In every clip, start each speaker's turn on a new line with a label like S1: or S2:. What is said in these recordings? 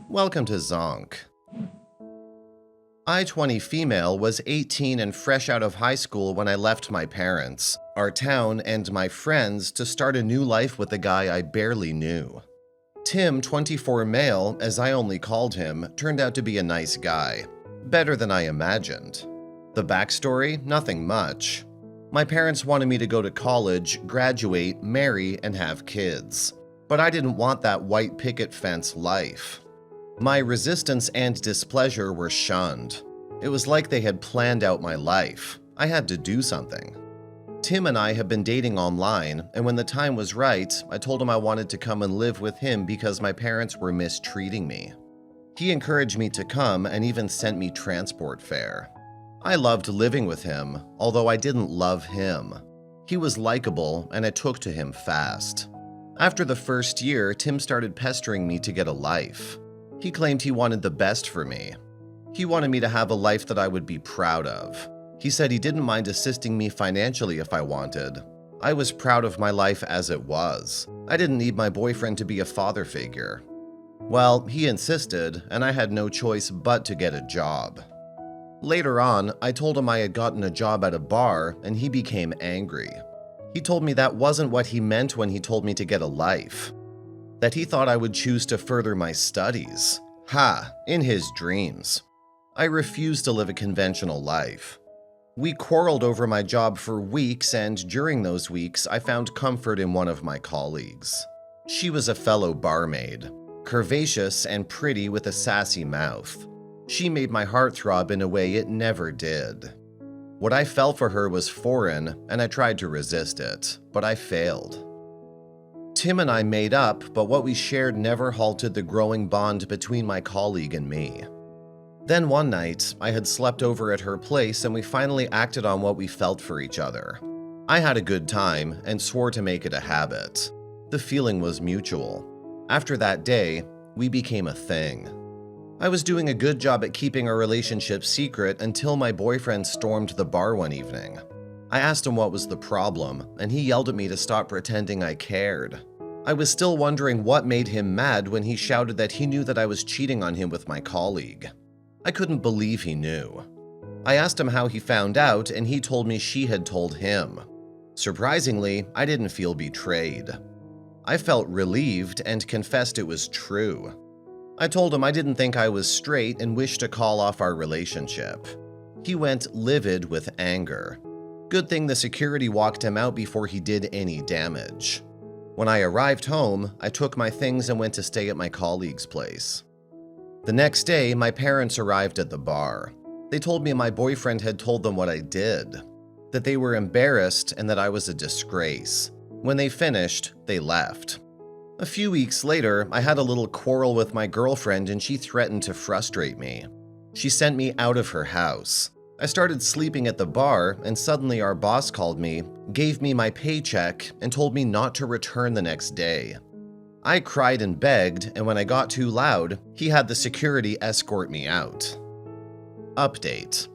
S1: Welcome to Zonk. I-20 female was 18 and fresh out of high school when I left my parents, our town, and my friends to start a new life with a guy I barely knew. Tim, 24 male, as I only called him, turned out to be a nice guy. Better than I imagined. The backstory? Nothing much. My parents wanted me to go to college, graduate, marry, and have kids. But I didn't want that white picket fence life. My resistance and displeasure were shunned. It was like they had planned out my life. I had to do something. Tim and I had been dating online, and when the time was right, I told him I wanted to come and live with him because my parents were mistreating me. He encouraged me to come and even sent me transport fare. I loved living with him, although I didn't love him. He was likable, and I took to him fast. After the first year, Tim started pestering me to get a life. He claimed he wanted the best for me. He wanted me to have a life that I would be proud of. He said he didn't mind assisting me financially if I wanted. I was proud of my life as it was. I didn't need my boyfriend to be a father figure. Well, he insisted, and I had no choice but to get a job. Later on, I told him I had gotten a job at a bar, and he became angry. He told me that wasn't what he meant when he told me to get a life. That he thought I would choose to further my studies. Ha, in his dreams. I refused to live a conventional life. We quarreled over my job for weeks, and during those weeks, I found comfort in one of my colleagues. She was a fellow barmaid, curvaceous and pretty with a sassy mouth. She made my heart throb in a way it never did. What I felt for her was foreign, and I tried to resist it, but I failed. Tim and I made up, but what we shared never halted the growing bond between my colleague and me. Then one night, I had slept over at her place and we finally acted on what we felt for each other. I had a good time and swore to make it a habit. The feeling was mutual. After that day, we became a thing. I was doing a good job at keeping our relationship secret until my boyfriend stormed the bar one evening. I asked him what was the problem, and he yelled at me to stop pretending I cared. I was still wondering what made him mad when he shouted that he knew that I was cheating on him with my colleague. I couldn't believe he knew. I asked him how he found out, and he told me she had told him. Surprisingly, I didn't feel betrayed. I felt relieved and confessed it was true. I told him I didn't think I was straight and wished to call off our relationship. He went livid with anger. Good thing the security walked him out before he did any damage. When I arrived home, I took my things and went to stay at my colleague's place. The next day, my parents arrived at the bar. They told me my boyfriend had told them what I did, that they were embarrassed and that I was a disgrace. When they finished, they left. A few weeks later, I had a little quarrel with my girlfriend and she threatened to frustrate me. She sent me out of her house. I started sleeping at the bar, and suddenly our boss called me, gave me my paycheck, and told me not to return the next day. I cried and begged, and when I got too loud, he had the security escort me out. Update.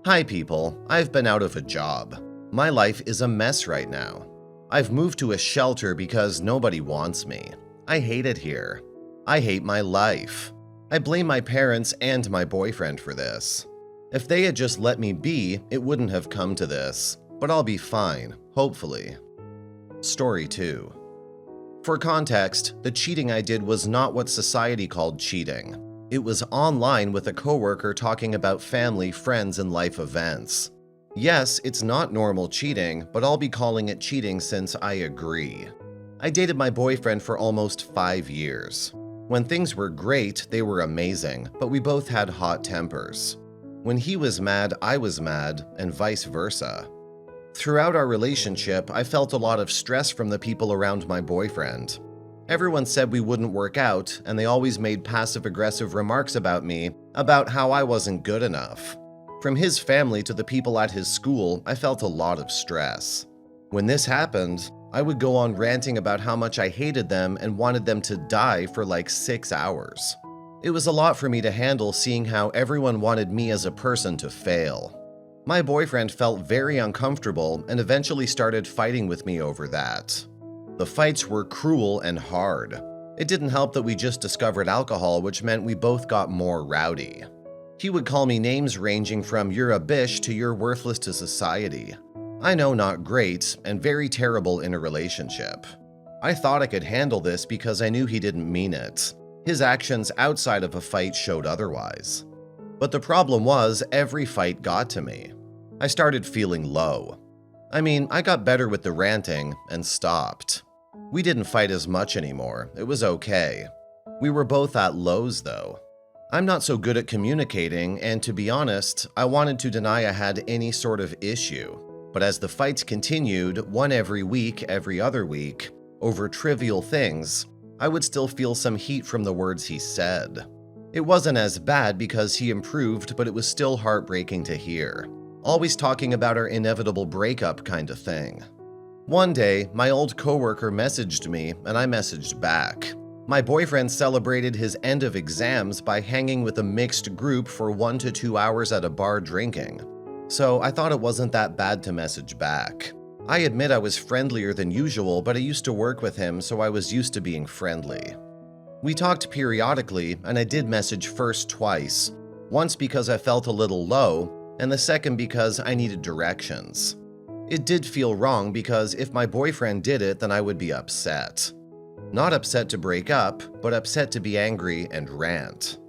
S1: Hi people, I've been out of a job. My life is a mess right now. I've moved to a shelter because nobody wants me. I hate it here. I hate my life. I blame my parents and my boyfriend for this. If they had just let me be, it wouldn't have come to this, but I'll be fine, hopefully. Story 2. For context, the cheating I did was not what society called cheating. It was online with a coworker talking about family, friends, and life events. Yes, it's not normal cheating, but I'll be calling it cheating since I agree. I dated my boyfriend for almost 5 years. When things were great, they were amazing, but we both had hot tempers. When he was mad, I was mad, and vice versa. Throughout our relationship, I felt a lot of stress from the people around my boyfriend. Everyone said we wouldn't work out, and they always made passive-aggressive remarks about me, about how I wasn't good enough. From his family to the people at his school, I felt a lot of stress. When this happened, I would go on ranting about how much I hated them and wanted them to die for like 6 hours. It was a lot for me to handle seeing how everyone wanted me as a person to fail. My boyfriend felt very uncomfortable and eventually started fighting with me over that. The fights were cruel and hard. It didn't help that we just discovered alcohol, which meant we both got more rowdy. He would call me names ranging from "you're a bish" to "you're worthless to society." I know, not great, and very terrible in a relationship. I thought I could handle this because I knew he didn't mean it. His actions outside of a fight showed otherwise. But the problem was, every fight got to me. I started feeling low. I mean, I got better with the ranting and stopped. We didn't fight as much anymore. It was okay. We were both at lows, though. I'm not so good at communicating, and to be honest, I wanted to deny I had any sort of issue. But as the fights continued, one every week, every other week, over trivial things, I would still feel some heat from the words he said. It wasn't as bad because he improved, but it was still heartbreaking to hear. Always talking about our inevitable breakup kind of thing. One day, my old coworker messaged me, and I messaged back. My boyfriend celebrated his end of exams by hanging with a mixed group for 1 to 2 hours at a bar drinking. So I thought it wasn't that bad to message back. I admit I was friendlier than usual, but I used to work with him, so I was used to being friendly. We talked periodically, and I did message first twice, once because I felt a little low, and the second because I needed directions. It did feel wrong because if my boyfriend did it, then I would be upset. Not upset to break up, but upset to be angry and rant.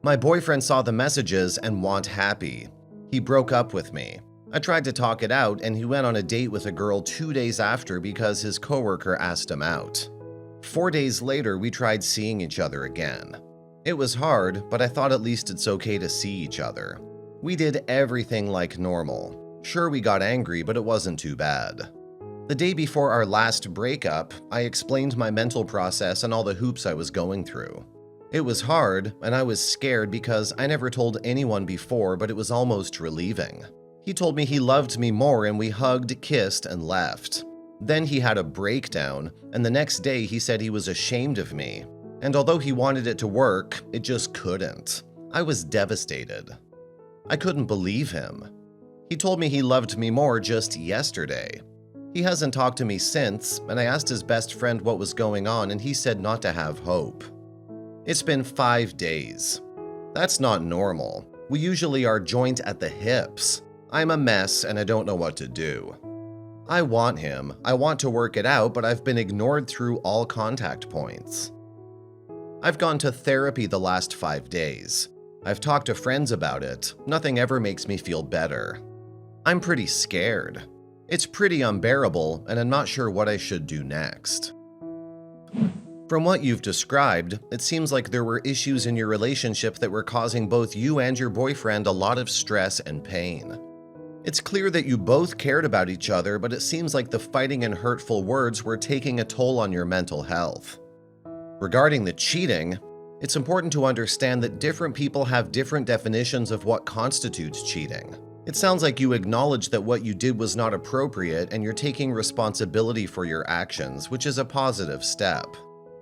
S1: My boyfriend saw the messages and wasn't happy. He broke up with me. I tried to talk it out, and he went on a date with a girl 2 days after because his coworker asked him out. 4 days later, we tried seeing each other again. It was hard, but I thought at least it's okay to see each other. We did everything like normal. Sure, we got angry, but it wasn't too bad. The day before our last breakup, I explained my mental process and all the hoops I was going through. It was hard, and I was scared because I never told anyone before, but it was almost relieving. He told me he loved me more, and we hugged, kissed, and left. Then he had a breakdown, and the next day he said he was ashamed of me. And although he wanted it to work, it just couldn't. I was devastated. I couldn't believe him. He told me he loved me more just yesterday. He hasn't talked to me since, and I asked his best friend what was going on, and he said not to have hope. It's been 5 days. That's not normal. We usually are joint at the hips. I'm a mess, and I don't know what to do. I want him. I want to work it out, but I've been ignored through all contact points. I've gone to therapy the last 5 days. I've talked to friends about it. Nothing ever makes me feel better. I'm pretty scared. It's pretty unbearable, and I'm not sure what I should do next. From what you've described, it seems like there were issues in your relationship that were causing both you and your boyfriend a lot of stress and pain. It's clear that you both cared about each other, but it seems like the fighting and hurtful words were taking a toll on your mental health. Regarding the cheating, it's important to understand that different people have different definitions of what constitutes cheating. It sounds like you acknowledge that what you did was not appropriate and you're taking responsibility for your actions, which is a positive step.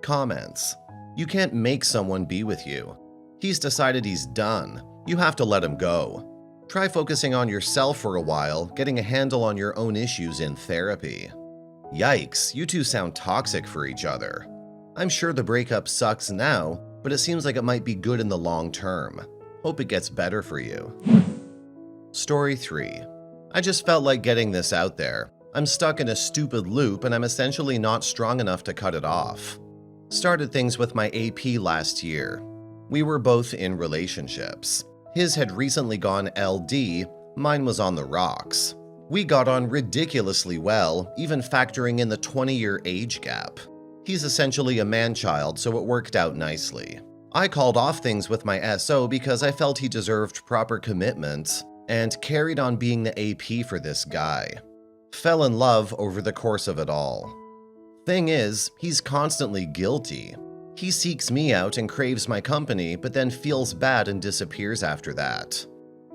S1: Comments. You can't make someone be with you. He's decided he's done. You have to let him go. Try focusing on yourself for a while, getting a handle on your own issues in therapy. Yikes, you two sound toxic for each other. I'm sure the breakup sucks now, but it seems like it might be good in the long term. Hope it gets better for you. Story 3. I just felt like getting this out there. I'm stuck in a stupid loop and I'm essentially not strong enough to cut it off. Started things with my AP last year. We were both in relationships. His had recently gone LD, mine was on the rocks. We got on ridiculously well, even factoring in the 20-year age gap. He's essentially a man-child, so it worked out nicely. I called off things with my SO because I felt he deserved proper commitment and carried on being the AP for this guy. Fell in love over the course of it all. Thing is, he's constantly guilty. He seeks me out and craves my company, but then feels bad and disappears after that.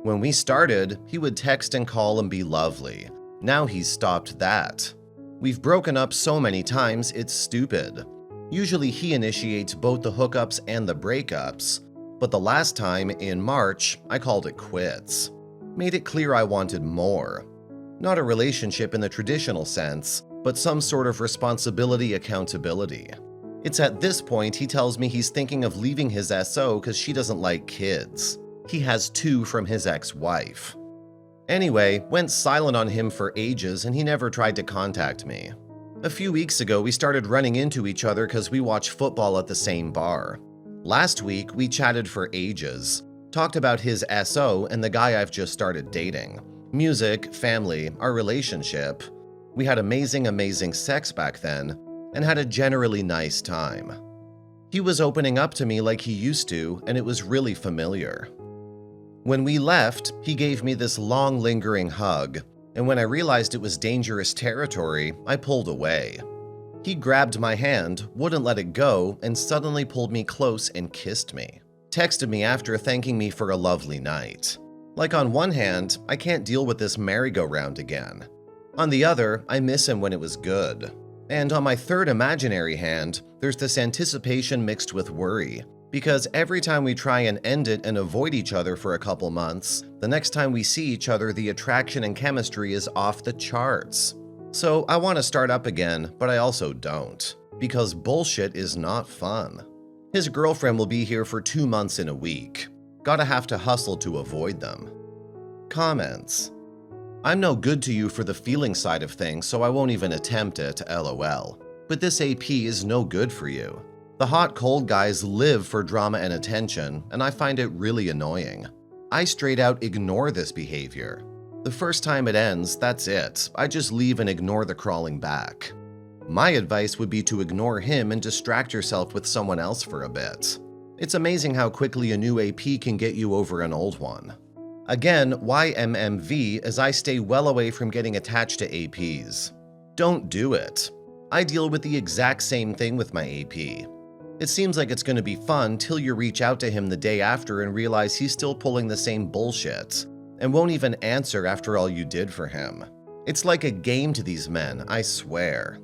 S1: When we started, he would text and call and be lovely. Now he's stopped that. We've broken up so many times, it's stupid. Usually he initiates both the hookups and the breakups, but the last time, in March, I called it quits. Made it clear I wanted more. Not a relationship in the traditional sense, but some sort of responsibility accountability. It's at this point he tells me he's thinking of leaving his SO because she doesn't like kids. He has 2 from his ex-wife. Anyway, went silent on him for ages and he never tried to contact me. A few weeks ago, we started running into each other because we watch football at the same bar. Last week, we chatted for ages, talked about his SO and the guy I've just started dating, music, family, our relationship. We had amazing sex back then and had a generally nice time. He was opening up to me like he used to, and it was really familiar. When we left, he gave me this long lingering hug, and when I realized it was dangerous territory, I pulled away. He grabbed my hand, wouldn't let it go, and suddenly pulled me close and kissed me. Texted me after thanking me for a lovely night. Like on one hand, I can't deal with this merry-go-round again. On the other, I miss him when it was good. And on my third imaginary hand, there's this anticipation mixed with worry, because every time we try and end it and avoid each other for a couple months, the next time we see each other, the attraction and chemistry is off the charts. So I want to start up again, but I also don't, because bullshit is not fun. His girlfriend will be here for 2 months in a week. Gotta have to hustle to avoid them. Comments. I'm no good to you for the feeling side of things, so I won't even attempt it, lol. But this AP is no good for you. The hot cold guys live for drama and attention, and I find it really annoying. I straight out ignore this behavior. The first time it ends, that's it. I just leave and ignore the crawling back. My advice would be to ignore him and distract yourself with someone else for a bit. It's amazing how quickly a new AP can get you over an old one. Again, YMMV, as I stay well away from getting attached to APs. Don't do it. I deal with the exact same thing with my AP. It seems like it's going to be fun till you reach out to him the day after and realize he's still pulling the same bullshit and won't even answer after all you did for him. It's like a game to these men, I swear.